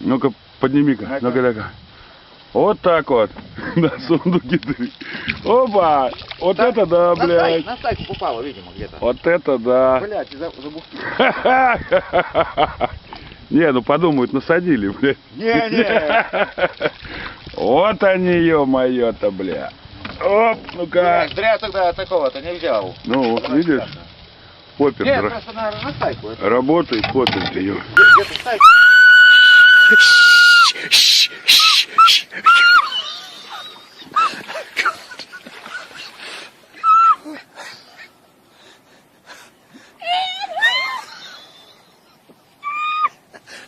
Ну-ка, подними-ка, ну-ка. Вот так вот. На сундуке ты. Опа! Вот так, это да, блядь. На стайку попало, видимо, где-то. Вот это да. Блядь, забухтил. Не, ну подумают, насадили, блядь. Не. Вот они, ё-моё-то, бля. Оп, ну-ка. Зря тогда такого-то не взял. Ну, видишь? Поппер. Нет, просто на стайку. Работает поппер, ты ё. Где-то стайку.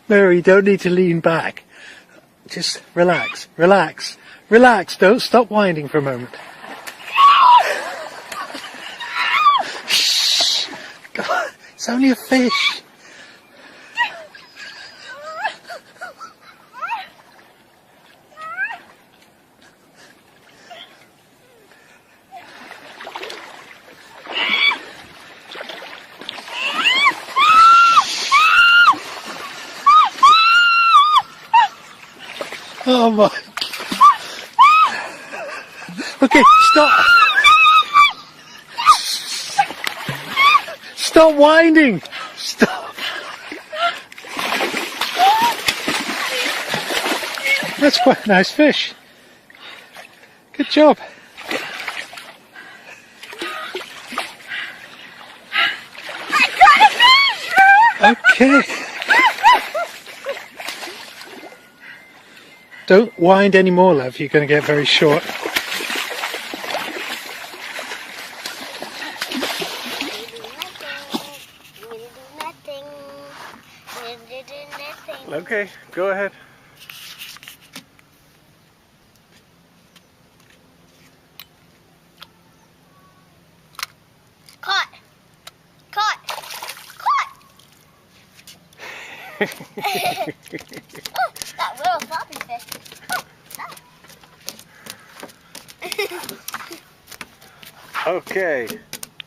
Mary, you don't need to lean back. Just relax, relax, relax. Don't stop whining for a moment. Shh. God, it's only a fish. Oh my. Okay, stop. Stop whining. Stop. That's quite a nice fish. Good job. Okay. Don't wind any more, love. You're going to get very short. Okay, go ahead. Caught! Oh, that little floppy fish. Oh, that. Okay.